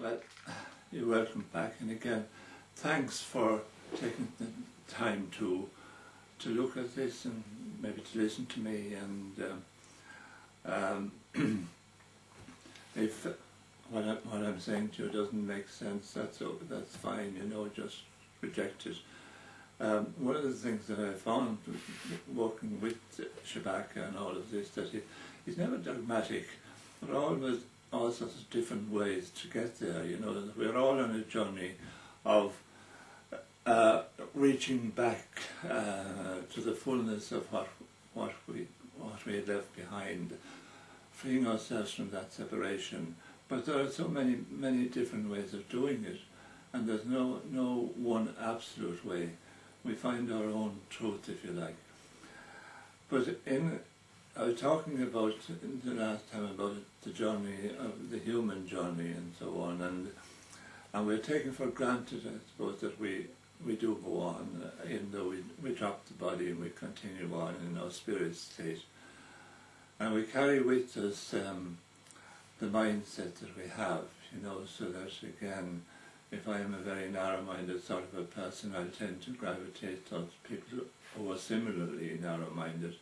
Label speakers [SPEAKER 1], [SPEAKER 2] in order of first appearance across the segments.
[SPEAKER 1] Well, you're welcome back, and again, thanks for taking the time to look at this and maybe to listen to me. And if what I'm saying to you doesn't make sense, that's fine. You know, just reject it. One of the things that I found working with Shabaka and all of this, that he's never dogmatic, but always all sorts of different ways to get there. You know, that we're all on a journey of reaching back to the fullness of what we had left behind, freeing ourselves from that separation. But there are so many different ways of doing it, and there's no one absolute way. We find our own truth, if you like. But I was talking about the last time about the journey of the human journey and so on, and we're taking for granted, I suppose, that we do go on, even though we drop the body and we continue on in our spirit state. And we carry with us the mindset that we have, you know, so that again, if I am a very narrow-minded sort of a person, I tend to gravitate towards people who are similarly narrow-minded.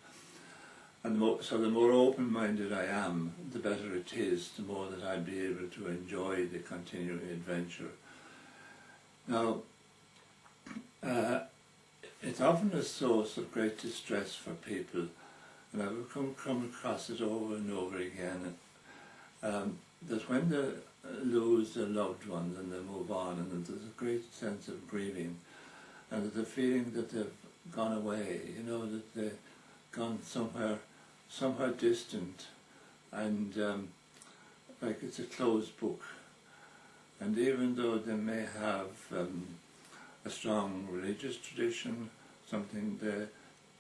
[SPEAKER 1] And so the more open-minded I am, the better it is, the more that I'll be able to enjoy the continuing adventure. Now, it's often a source of great distress for people, and I've come across it over and over again, that when they lose their loved ones and they move on, and there's a great sense of grieving, and the feeling that they've gone away, you know, that they've gone somewhere distant, and like it's a closed book. And even though they may have a strong religious tradition, something they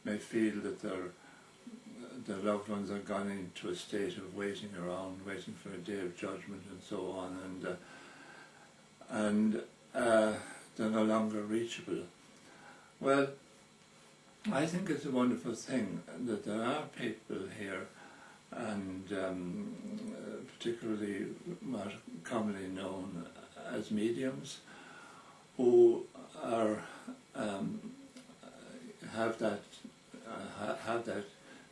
[SPEAKER 1] may feel that their loved ones are gone into a state of waiting around, waiting for a day of judgment and so on, and they're no longer reachable. Well, I think it's a wonderful thing that there are people here, and particularly what are commonly known as mediums, who are have that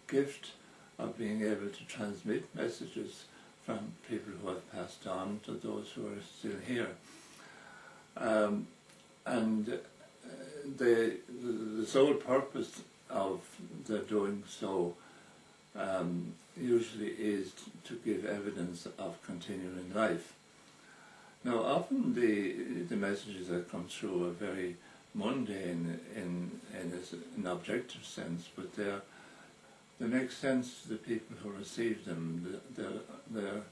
[SPEAKER 1] gift of being able to transmit messages from people who have passed on to those who are still here. And the sole purpose of their doing so usually is to give evidence of continuing life. Now, often the messages that come through are very mundane in an objective sense, but they make sense to the people who receive them. They're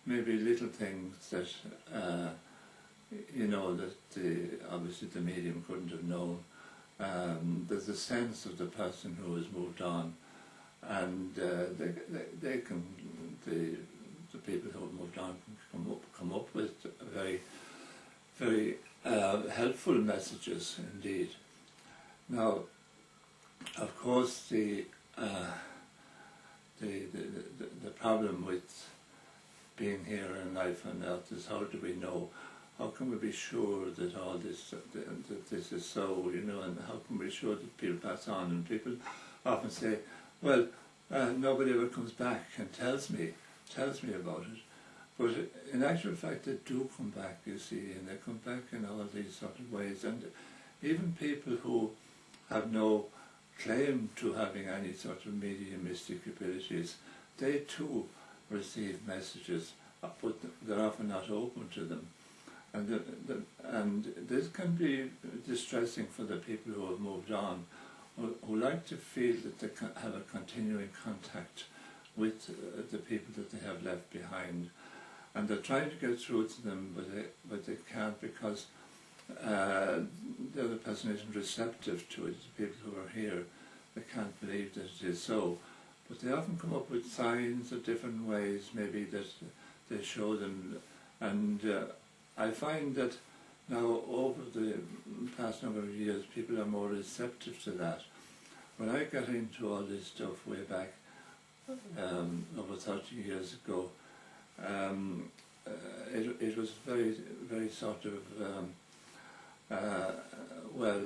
[SPEAKER 1] maybe little things that you know, that obviously the medium couldn't have known. There's a sense of the person who has moved on, and they can, the people who have moved on can come up with very helpful messages indeed. Now, of course, the problem with being here in life on earth is, how do we know? How can we be sure that all this that this is so, you know, and how can we be sure that people pass on? And people often say, well, nobody ever comes back and tells me about it. But in actual fact, they do come back, you see, and they come back in all these sort of ways. And even people who have no claim to having any sort of mediumistic abilities, they too receive messages, but they're often not open to them. And this can be distressing for the people who have moved on, who like to feel that they can have a continuing contact with the people that they have left behind. And they're trying to get through to them, but they can't, because the other person isn't receptive to it. The people who are here, they can't believe that it is so. But they often come up with signs of different ways, maybe, that they show them. And I find that now, over the past number of years, people are more receptive to that. When I got into all this stuff way back over 30 years ago, it was very sort of well,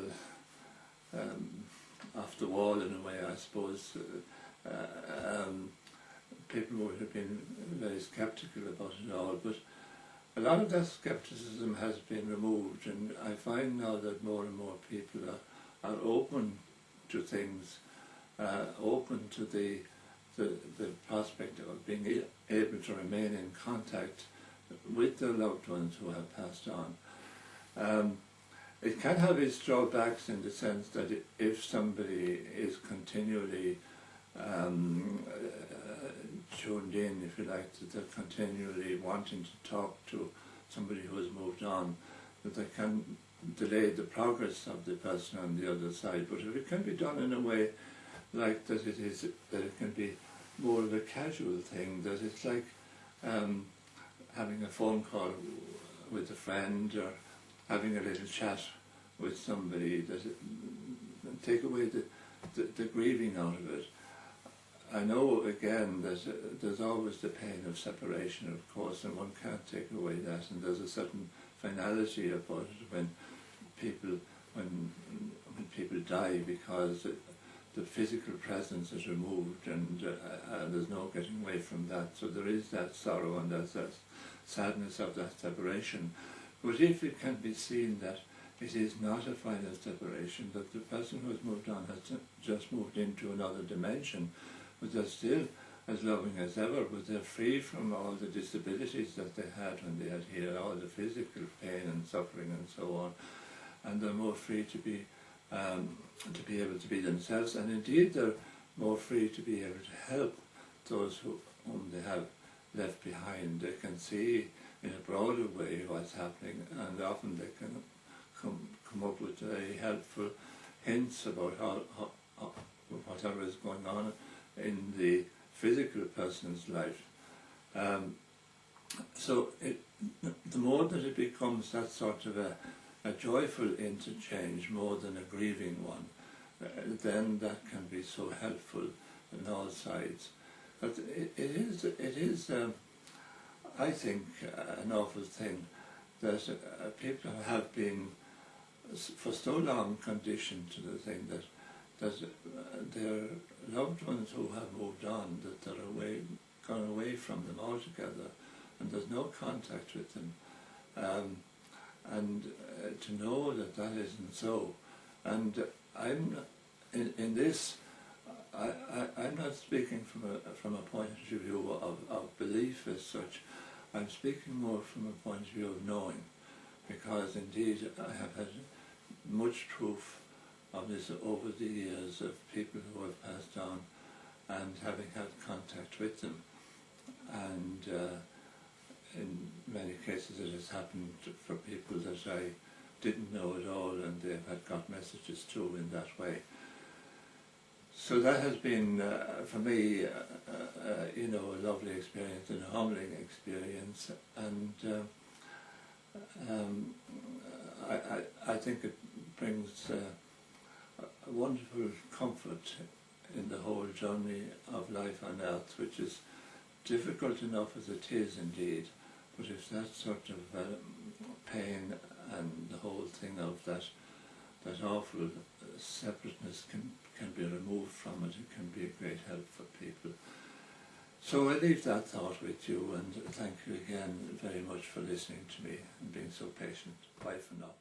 [SPEAKER 1] off the wall in a way, I suppose. People would have been very sceptical about it all, but a lot of that scepticism has been removed, and I find now that more and more people are open to things, open to the prospect of being able to remain in contact with their loved ones who have passed on. It can have its drawbacks in the sense that if somebody is continually tuned in, if you like, that they're continually wanting to talk to somebody who has moved on, that they can delay the progress of the person on the other side. But if it can be done in a way like that, that it can be more of a casual thing, that it's like having a phone call with a friend or having a little chat with somebody, that take away the grieving out of it. I know again that there's always the pain of separation, of course, and one can't take away that, and there's a certain finality about it when people die, because the physical presence is removed, and there's no getting away from that. So there is that sorrow and there's that sadness of that separation. But if it can be seen that it is not a final separation, that the person who has moved on has just moved into another dimension, but they're still as loving as ever, but they're free from all the disabilities that they had when they had here, all the physical pain and suffering and so on, and they're more free to be able to be themselves, and indeed they're more free to be able to help those whom they have left behind. They can see in a broader way what's happening, and often they can come up with very helpful hints about how whatever is going on in the physical person's life. So the more that it becomes that sort of a joyful interchange more than a grieving one, then that can be so helpful on all sides. But it is I think, an awful thing that people have been for so long conditioned to the thing that their loved ones who have moved on, that they're gone away from them altogether, and there's no contact with them. And to know that that isn't so. And I'm in this. I'm not speaking from a point of view of belief as such. I'm speaking more from a point of view of knowing, because indeed I have had much proof of this over the years of people who have passed on and having had contact with them. And in many cases it has happened for people that I didn't know at all, and they have got messages too in that way. So that has been, for me, a lovely experience and a humbling experience, and I think it brings a wonderful comfort in the whole journey of life on earth, which is difficult enough as it is indeed, but if that sort of pain and the whole thing of that awful separateness can be removed from it, it can be a great help for people. So I leave that thought with you, and thank you again very much for listening to me and being so patient. Bye for now.